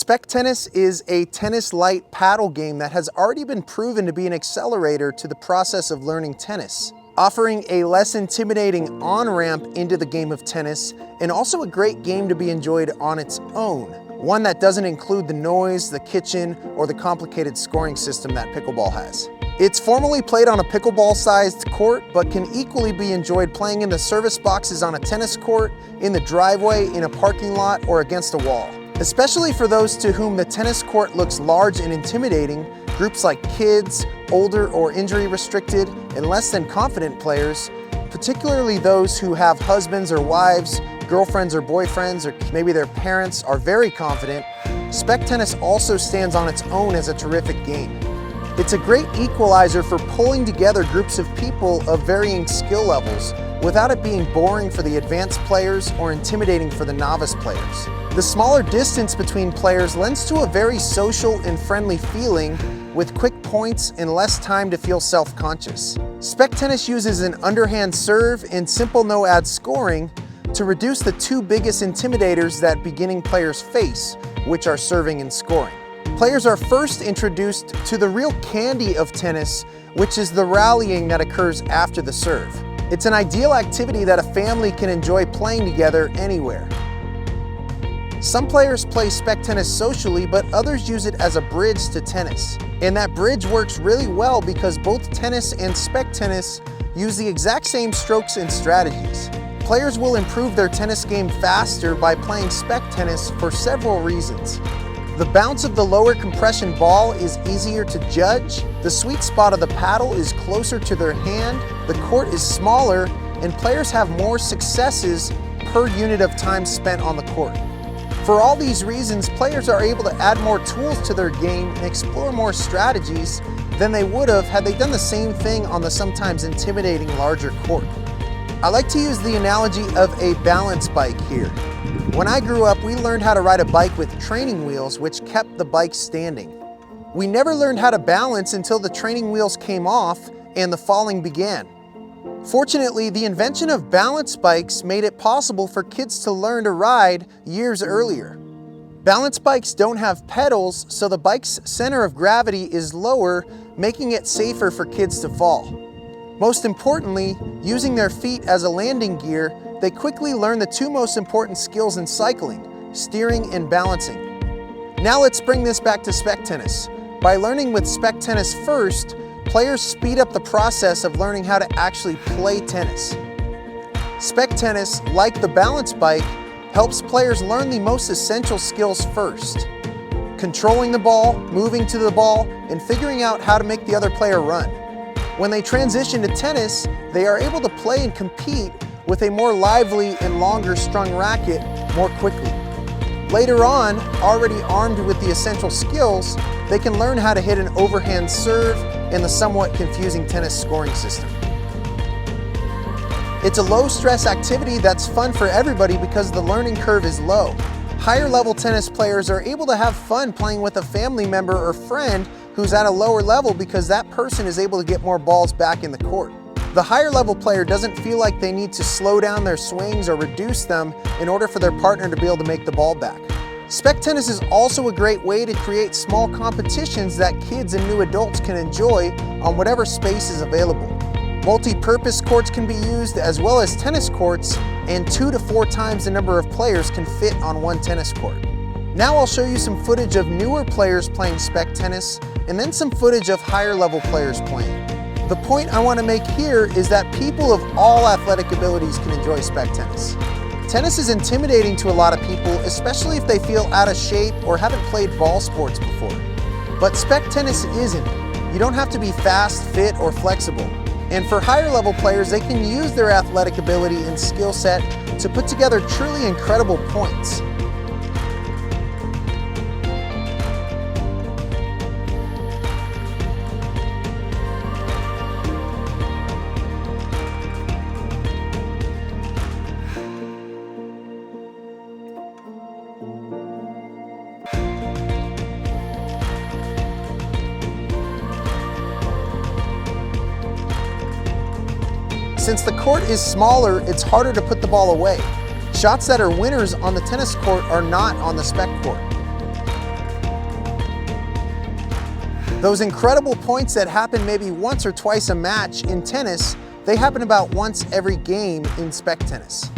Spec Tennis is a tennis-lite paddle game that has already been proven to be an accelerator to the process of learning tennis, offering a less intimidating on-ramp into the game of tennis, and also a great game to be enjoyed on its own. One that doesn't include the noise, the kitchen, or the complicated scoring system that pickleball has. It's formally played on a pickleball-sized court, but can equally be enjoyed playing in the service boxes on a tennis court, in the driveway, in a parking lot, or against a wall. Especially for those to whom the tennis court looks large and intimidating, groups like kids, older or injury restricted, and less than confident players, particularly those who have husbands or wives, girlfriends or boyfriends, or maybe their parents are very confident, Spec Tennis also stands on its own as a terrific game. It's a great equalizer for pulling together groups of people of varying skill levels without it being boring for the advanced players or intimidating for the novice players. The smaller distance between players lends to a very social and friendly feeling with quick points and less time to feel self-conscious. Spec Tennis uses an underhand serve and simple no-ad scoring to reduce the two biggest intimidators that beginning players face, which are serving and scoring. Players are first introduced to the real candy of tennis, which is the rallying that occurs after the serve. It's an ideal activity that a family can enjoy playing together anywhere. Some players play Spec Tennis socially, but others use it as a bridge to tennis. And that bridge works really well because both tennis and Spec Tennis use the exact same strokes and strategies. Players will improve their tennis game faster by playing Spec Tennis for several reasons. The bounce of the lower compression ball is easier to judge, the sweet spot of the paddle is closer to their hand, the court is smaller, and players have more successes per unit of time spent on the court. For all these reasons, players are able to add more tools to their game and explore more strategies than they would have had they done the same thing on the sometimes intimidating larger court. I like to use the analogy of a balance bike here. When I grew up, we learned how to ride a bike with training wheels, which kept the bike standing. We never learned how to balance until the training wheels came off and the falling began. Fortunately, the invention of balance bikes made it possible for kids to learn to ride years earlier. Balance bikes don't have pedals, so the bike's center of gravity is lower, making it safer for kids to fall. Most importantly, using their feet as a landing gear, they quickly learn the two most important skills in cycling, steering and balancing. Now let's bring this back to Spec Tennis. By learning with Spec Tennis first, players speed up the process of learning how to actually play tennis. Spec Tennis, like the balance bike, helps players learn the most essential skills first: controlling the ball, moving to the ball, and figuring out how to make the other player run. When they transition to tennis, they are able to play and compete with a more lively and longer strung racket more quickly. Later on, already armed with the essential skills, they can learn how to hit an overhand serve and the somewhat confusing tennis scoring system. It's a low-stress activity that's fun for everybody because the learning curve is low. Higher-level tennis players are able to have fun playing with a family member or friend who's at a lower level because that person is able to get more balls back in the court. The higher-level player doesn't feel like they need to slow down their swings or reduce them in order for their partner to be able to make the ball back. Spec Tennis is also a great way to create small competitions that kids and new adults can enjoy on whatever space is available. Multi-purpose courts can be used as well as tennis courts, and 2 to 4 times the number of players can fit on one tennis court. Now I'll show you some footage of newer players playing Spec Tennis, and then some footage of higher-level players playing. The point I want to make here is that people of all athletic abilities can enjoy Spec Tennis. Tennis is intimidating to a lot of people, especially if they feel out of shape or haven't played ball sports before. But Spec Tennis isn't. You don't have to be fast, fit, or flexible. And for higher level players, they can use their athletic ability and skill set to put together truly incredible points. Since the court is smaller, it's harder to put the ball away. Shots that are winners on the tennis court are not on the Spec court. Those incredible points that happen maybe once or twice a match in tennis, they happen about once every game in Spec Tennis.